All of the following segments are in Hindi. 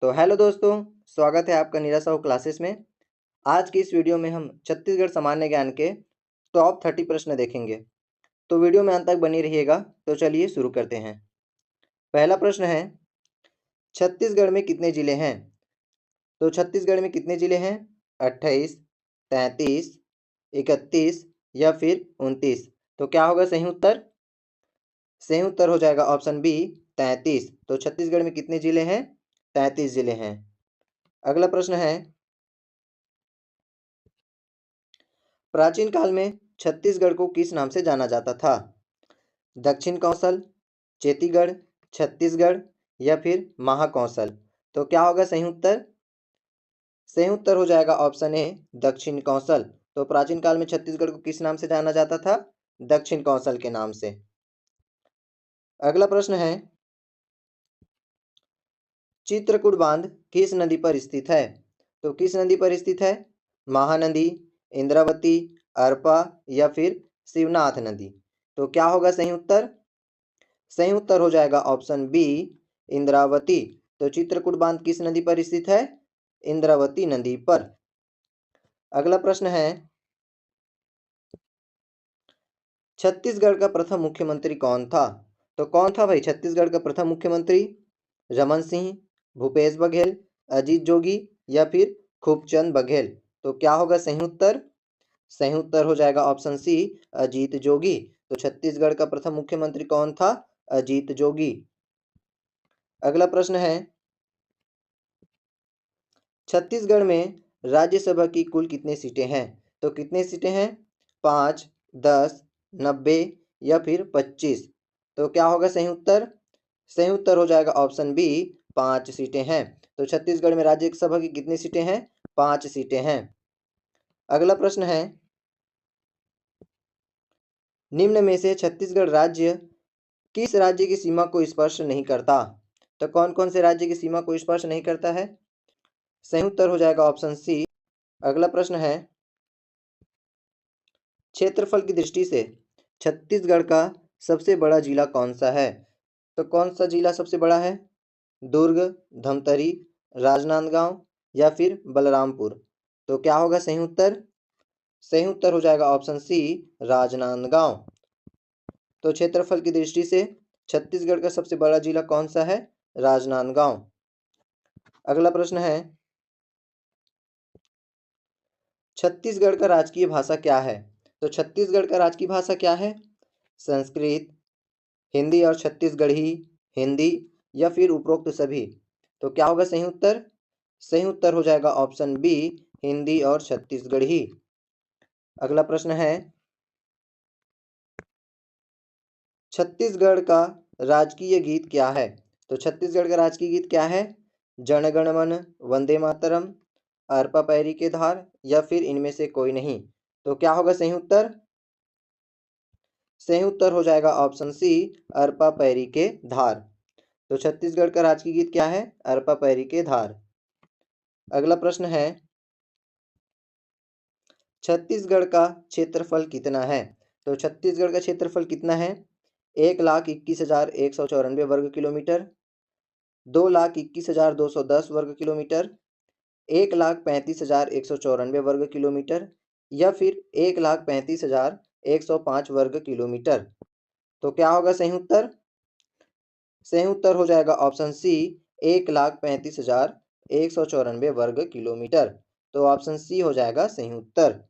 तो हेलो दोस्तों, स्वागत है आपका नीरज साहू क्लासेस में। आज की इस वीडियो में हम छत्तीसगढ़ सामान्य ज्ञान के टॉप 30 प्रश्न देखेंगे। तो वीडियो में अंत तक बनी रहिएगा। तो चलिए शुरू करते हैं। पहला प्रश्न है, छत्तीसगढ़ में कितने जिले हैं? तो छत्तीसगढ़ में कितने जिले हैं? 28, 33, 31 या फिर 29। तो क्या होगा सही उत्तर? सही उत्तर हो जाएगा ऑप्शन बी 33। तो छत्तीसगढ़ में कितने जिले हैं? 33 जिले हैं। अगला प्रश्न है, प्राचीन काल में छत्तीसगढ़ को किस नाम से जाना जाता था? दक्षिण कौशल, चेतीगढ़, छत्तीसगढ़ या फिर महाकौशल। तो क्या होगा सही उत्तर? सही उत्तर हो जाएगा ऑप्शन ए दक्षिण कौशल। तो प्राचीन काल में छत्तीसगढ़ को किस नाम से जाना जाता था? दक्षिण कौशल के नाम से। अगला प्रश्न है, चित्रकूट बांध किस नदी पर स्थित है? तो किस नदी पर स्थित है? महानदी, इंद्रावती, अरपा या फिर शिवनाथ नदी। तो क्या होगा सही उत्तर? सही उत्तर हो जाएगा ऑप्शन बी इंद्रावती। तो चित्रकूट बांध किस नदी पर स्थित है? इंद्रावती नदी पर। अगला प्रश्न है, छत्तीसगढ़ का प्रथम मुख्यमंत्री कौन था? तो कौन था भाई छत्तीसगढ़ का प्रथम मुख्यमंत्री? रमन सिंह, भूपेश बघेल, अजीत जोगी या फिर खूबचंद बघेल। तो क्या होगा सही उत्तर? सही उत्तर हो जाएगा ऑप्शन सी अजीत जोगी। तो छत्तीसगढ़ का प्रथम मुख्यमंत्री कौन था? अजीत जोगी। अगला प्रश्न है, छत्तीसगढ़ में राज्यसभा की कुल कितनी सीटें हैं? तो कितनी सीटें हैं? 5, 10, 90 या फिर 25। तो क्या होगा सही उत्तर? सही उत्तर हो जाएगा ऑप्शन बी 5 सीटें हैं। तो छत्तीसगढ़ में राज्यसभा की कितनी सीटें हैं? 5 सीटें हैं। अगला प्रश्न है, निम्न में से छत्तीसगढ़ राज्य किस राज्य की सीमा को स्पर्श नहीं करता? तो कौन कौन से राज्य की सीमा को स्पर्श नहीं करता है? सही उत्तर हो जाएगा ऑप्शन सी। अगला प्रश्न है, क्षेत्रफल की दृष्टि से छत्तीसगढ़ का सबसे बड़ा जिला कौन सा है? तो कौन सा जिला सबसे बड़ा है? दुर्ग, धमतरी, राजनांदगांव या फिर बलरामपुर। तो क्या होगा सही उत्तर? सही उत्तर हो जाएगा ऑप्शन सी राजनांदगांव। तो क्षेत्रफल की दृष्टि से छत्तीसगढ़ का सबसे बड़ा जिला कौन सा है? राजनांदगांव। अगला प्रश्न है, छत्तीसगढ़ का राजकीय भाषा क्या है? तो छत्तीसगढ़ का राजकीय भाषा क्या है? संस्कृत, हिंदी और छत्तीसगढ़ी, हिंदी या फिर उपरोक्त सभी। तो क्या होगा सही उत्तर? सही उत्तर हो जाएगा ऑप्शन बी हिंदी और छत्तीसगढ़ी। अगला प्रश्न है, छत्तीसगढ़ का राजकीय गीत क्या है? तो छत्तीसगढ़ का राजकीय गीत क्या है? जन गण मन, वंदे मातरम, अरपा पैरी के धार या फिर इनमें से कोई नहीं। तो क्या होगा सही उत्तर? सही उत्तर हो जाएगा ऑप्शन सी अरपा पैरी के धार। तो छत्तीसगढ़ का राजकीय गीत क्या है? अरपा पैरी के धार। अगला प्रश्न है, छत्तीसगढ़ का क्षेत्रफल कितना है? तो छत्तीसगढ़ का क्षेत्रफल कितना है? 1,21,194 वर्ग किलोमीटर, 2,21,210 वर्ग किलोमीटर, 1,35,194 वर्ग किलोमीटर या फिर 1,35,105 वर्ग किलोमीटर। तो क्या होगा सही उत्तर? सही उत्तर हो जाएगा ऑप्शन सी 1,35,194 वर्ग किलोमीटर। तो ऑप्शन सी हो जाएगा सही उत्तर।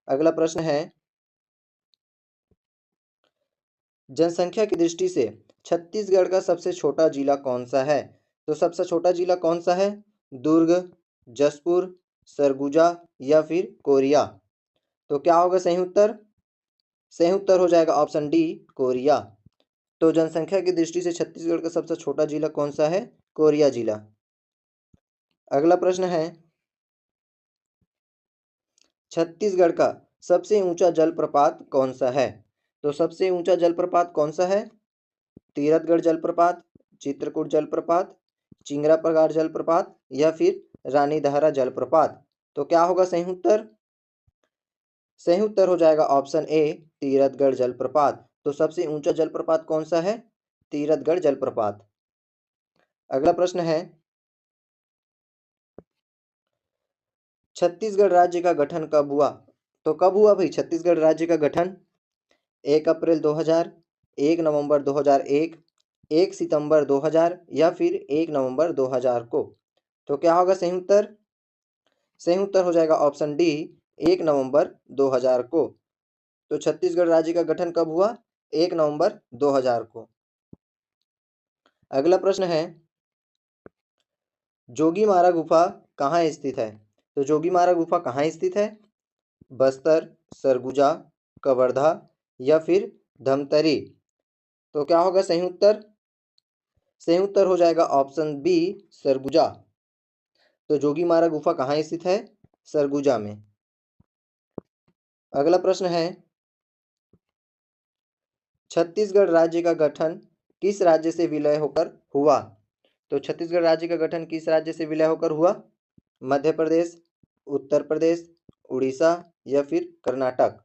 अगला प्रश्न है, जनसंख्या की दृष्टि से छत्तीसगढ़ का सबसे छोटा जिला कौन सा है? तो सबसे छोटा जिला कौन सा है? दुर्ग, जशपुर, सरगुजा या फिर कोरिया। तो क्या होगा सही उत्तर? सही उत्तर हो जाएगा ऑप्शन डी कोरिया। तो जनसंख्या की दृष्टि से छत्तीसगढ़ का सबसे छोटा जिला कौन सा है? कोरिया जिला। अगला प्रश्न है, छत्तीसगढ़ का सबसे ऊंचा जलप्रपात कौन सा है? तो सबसे ऊंचा जलप्रपात कौन सा है? तीरथगढ़ जलप्रपात, चित्रकूट जलप्रपात, चिंगरापगार जलप्रपात या फिर रानीदहरा जलप्रपात। तो क्या होगा सही उत्तर? सही उत्तर हो जाएगा ऑप्शन ए तीरथगढ़ जलप्रपात। तो सबसे ऊंचा जलप्रपात कौन सा है? तीरथगढ़ जलप्रपात। अगला प्रश्न है, छत्तीसगढ़ राज्य का गठन कब हुआ? तो कब हुआ भाई छत्तीसगढ़ राज्य का गठन? 1 अप्रैल 2000, 1 नवंबर 2001, 1 सितंबर 2000 या फिर 1 नवंबर 2000 को। तो क्या होगा सही उत्तर? सही उत्तर हो जाएगा ऑप्शन डी, 1 नवंबर 2000 को। तो छत्तीसगढ़ राज्य का गठन कब हुआ? 1 नवंबर 2000 को। अगला प्रश्न है, जोगीमारा गुफा कहाँ स्थित है? तो जोगीमारा गुफा कहाँ स्थित है? बस्तर, सरगुजा, कवर्धा या फिर धमतरी। तो क्या होगा सही उत्तर? सही उत्तर हो जाएगा ऑप्शन बी, सरगुजा। तो जोगीमारा गुफा कहाँ स्थित है? सरगुजा में। अगला प्रश्न है, छत्तीसगढ़ राज्य का गठन किस राज्य से विलय होकर हुआ? तो छत्तीसगढ़ राज्य का गठन किस राज्य से विलय होकर हुआ? मध्य प्रदेश, उत्तर प्रदेश, उड़ीसा या फिर कर्नाटक।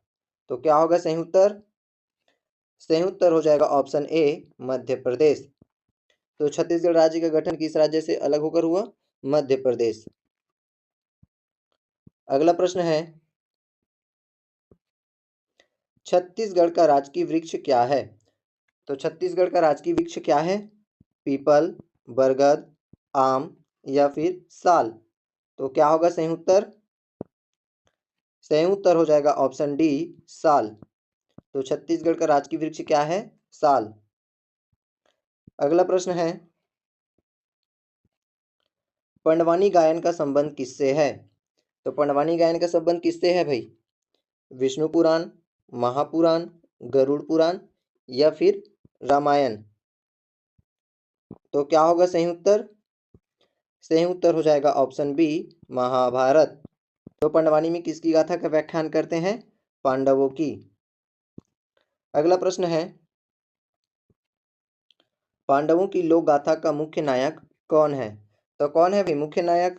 तो क्या होगा सही उत्तर? सही उत्तर हो जाएगा ऑप्शन ए, मध्य प्रदेश। तो छत्तीसगढ़ राज्य का गठन किस राज्य से अलग होकर हुआ? मध्य प्रदेश। अगला प्रश्न है, छत्तीसगढ़ का राजकीय वृक्ष क्या है? तो छत्तीसगढ़ का राजकीय वृक्ष क्या है? पीपल, बरगद, आम या फिर साल। तो क्या होगा सही उत्तर? सही उत्तर हो जाएगा ऑप्शन डी, साल। तो छत्तीसगढ़ का राजकीय वृक्ष क्या है? साल। अगला प्रश्न है, पंडवानी गायन का संबंध किससे है? तो पंडवानी गायन का संबंध किससे है भाई? विष्णु पुराण, महापुराण, गरुड़ पुराण या फिर रामायण। तो क्या होगा सही उत्तर? सही उत्तर हो जाएगा ऑप्शन बी, महाभारत। तो पंडवानी में किसकी गाथा का व्याख्यान करते हैं? पांडवों की। अगला प्रश्न है, पांडवों की लोक गाथा का मुख्य नायक कौन है? तो कौन है भाई मुख्य नायक?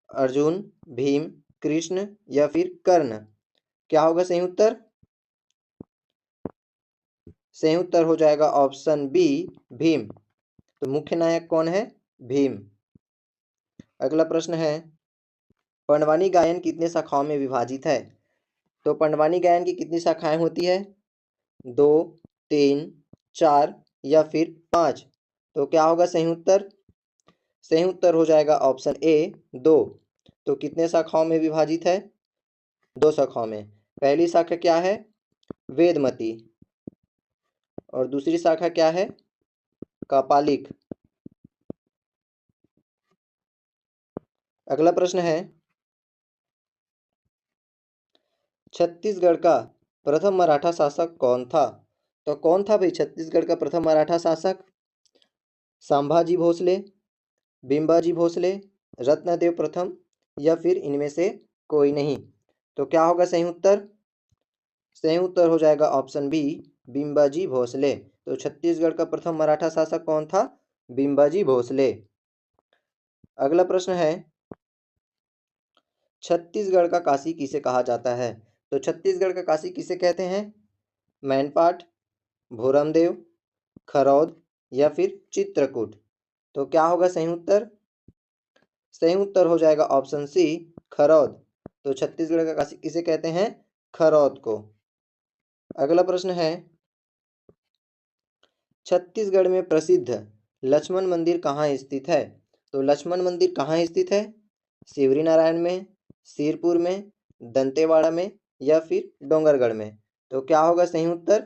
अर्जुन, भीम, कृष्ण या फिर कर्ण। क्या होगा सही उत्तर? सही उत्तर हो जाएगा ऑप्शन बी, भीम। तो मुख्य नायक कौन है? भीम। अगला प्रश्न है, पंडवानी गायन कितने शाखाओं में विभाजित है? तो पंडवानी गायन की कितनी शाखाएं होती है? 2, 3, 4 या फिर 5। तो क्या होगा सही उत्तर? सही उत्तर हो जाएगा ऑप्शन ए, 2। तो कितने शाखाओं में विभाजित है? 2 शाखाओं में। पहली शाखा क्या है? वेदमती। और दूसरी शाखा क्या है? कापालिक। अगला प्रश्न है, छत्तीसगढ़ का प्रथम मराठा शासक कौन था? तो कौन था भाई छत्तीसगढ़ का प्रथम मराठा शासक? संभाजी भोसले, बिंबाजी भोसले, रत्नदेव प्रथम या फिर इनमें से कोई नहीं। तो क्या होगा सही उत्तर? सही उत्तर हो जाएगा ऑप्शन बी, बिंबाजी भोसले। तो छत्तीसगढ़ का प्रथम मराठा शासक कौन था? बिंबाजी भोसले। अगला प्रश्न है, छत्तीसगढ़ का काशी किसे कहा जाता है? तो छत्तीसगढ़ का काशी किसे कहते हैं? मैनपाट, भोरमदेव, खरौद या फिर चित्रकूट। तो क्या होगा सही उत्तर? सही उत्तर हो जाएगा ऑप्शन सी, खरौद। तो छत्तीसगढ़ का काशी किसे कहते हैं? खरौद को। अगला प्रश्न है, छत्तीसगढ़ में प्रसिद्ध लक्ष्मण मंदिर कहाँ स्थित है? तो लक्ष्मण मंदिर कहाँ स्थित है? शिवरी नारायण में, सिरपुर में, दंतेवाड़ा में या फिर डोंगरगढ़ में। तो क्या होगा सही उत्तर?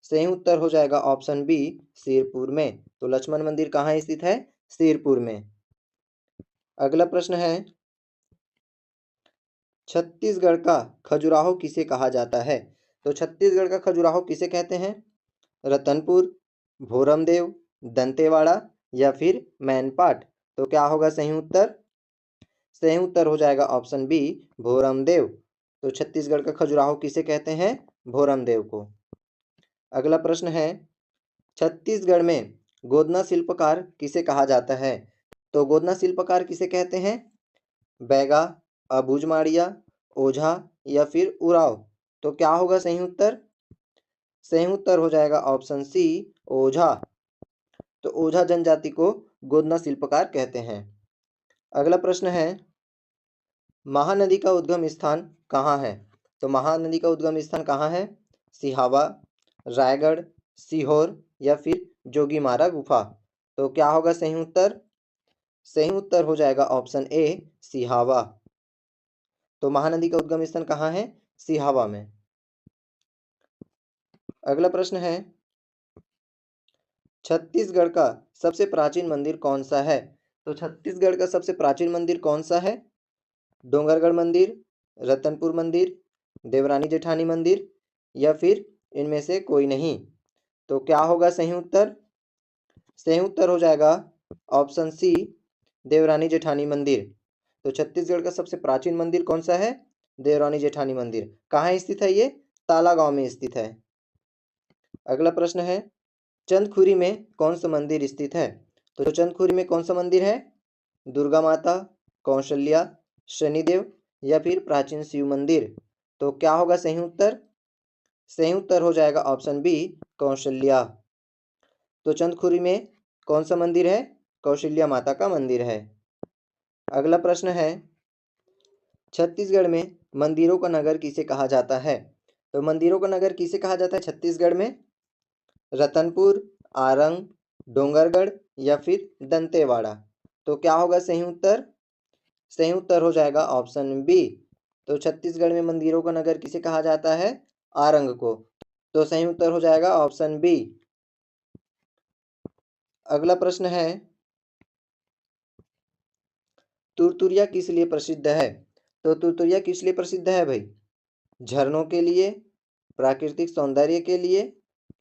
सही उत्तर हो जाएगा ऑप्शन बी, सिरपुर में। तो लक्ष्मण मंदिर कहाँ स्थित है? सिरपुर में। अगला प्रश्न है, छत्तीसगढ़ का खजुराहो किसे कहा जाता है? तो छत्तीसगढ़ का खजुराहो किसे कहते हैं? रतनपुर, भोरमदेव, दंतेवाड़ा या फिर मैनपाट। तो क्या होगा सही उत्तर? सही उत्तर हो जाएगा ऑप्शन बी, भोरमदेव। तो छत्तीसगढ़ का खजुराहो किसे कहते हैं? भोरमदेव को। अगला प्रश्न है, छत्तीसगढ़ में गोदना शिल्पकार किसे कहा जाता है? तो गोदना शिल्पकार किसे कहते हैं? बैगा, अबूझमाड़िया, ओझा या फिर उराव। तो क्या होगा सही उत्तर? सही उत्तर हो जाएगा ऑप्शन सी, ओझा। तो ओझा जनजाति को गोदना शिल्पकार कहते हैं। अगला प्रश्न है, महानदी का उद्गम स्थान कहाँ है? तो महानदी का उद्गम स्थान कहाँ है? सिहावा, रायगढ़, सीहोर या फिर जोगीमारा गुफा। तो क्या होगा सही उत्तर? सही उत्तर हो जाएगा ऑप्शन ए सिहावा। तो महानदी का उद्गम स्थान कहाँ है? सिहावा में। अगला प्रश्न है, छत्तीसगढ़ का सबसे प्राचीन मंदिर कौन सा है? तो छत्तीसगढ़ का सबसे प्राचीन मंदिर कौन सा है? डोंगरगढ़ मंदिर, रतनपुर मंदिर, देवरानी जेठानी मंदिर या फिर इनमें से कोई नहीं। तो क्या होगा सही उत्तर? सही उत्तर हो जाएगा ऑप्शन सी देवरानी जेठानी मंदिर। तो छत्तीसगढ़ का सबसे प्राचीन मंदिर कौन सा है? देवरानी जेठानी मंदिर। कहाँ स्थित है ये? ताला गांव में स्थित है। अगला प्रश्न है, चंदखुरी में कौन सा मंदिर स्थित है? तो चंदखुरी में कौन सा मंदिर है? दुर्गा माता, कौशल्या, शनिदेव या फिर प्राचीन शिव मंदिर। तो क्या होगा सही उत्तर? सही उत्तर हो जाएगा ऑप्शन बी कौशल्या। तो चंदखुरी में कौन सा मंदिर है? कौशल्या माता का मंदिर है। अगला प्रश्न है, छत्तीसगढ़ में मंदिरों का नगर किसे कहा जाता है? तो मंदिरों का नगर किसे कहा जाता है छत्तीसगढ़ में? रतनपुर, आरंग, डोंगरगढ़ या फिर दंतेवाड़ा। तो क्या होगा सही उत्तर? सही उत्तर हो जाएगा ऑप्शन बी। तो छत्तीसगढ़ में मंदिरों का नगर किसे कहा जाता है? आरंग को। तो सही उत्तर हो जाएगा ऑप्शन बी। अगला प्रश्न है, तुरतुरिया किस लिए प्रसिद्ध है? तो तुरतुरिया किस लिए प्रसिद्ध है भाई? झरनों के लिए, प्राकृतिक सौंदर्य के लिए,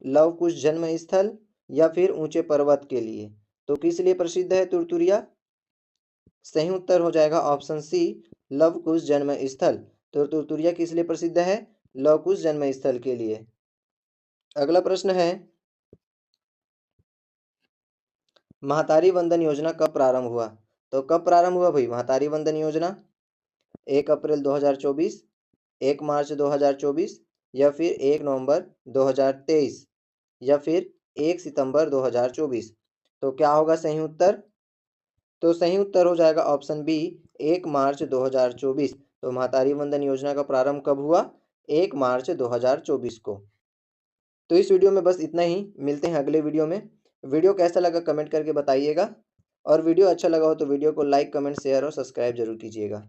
लव कुश जन्म स्थल या फिर ऊंचे पर्वत के लिए। तो किस लिए प्रसिद्ध है तुरतुरिया? सही उत्तर हो जाएगा ऑप्शन सी लव कुश जन्म स्थल। तो तुरतुरिया किस लिए प्रसिद्ध है? लव कुश जन्म स्थल के लिए। अगला प्रश्न है, महतारी वंदन योजना कब प्रारंभ हुआ? तो कब प्रारंभ हुआ भाई महतारी वंदन योजना? 1 अप्रैल 2024, 1 मार्च 2024 या फिर 1 नवंबर 2023 या फिर 1 सितंबर 2024। तो क्या होगा सही उत्तर? तो सही उत्तर हो जाएगा ऑप्शन बी 1 मार्च 2024। तो महतारी वंदन योजना का प्रारंभ कब हुआ? 1 मार्च 2024 को। तो इस वीडियो में बस इतना ही, मिलते हैं अगले वीडियो में। वीडियो कैसा लगा कमेंट करके बताइएगा, और वीडियो अच्छा लगा हो तो वीडियो को लाइक, कमेंट, शेयर और सब्सक्राइब जरूर कीजिएगा।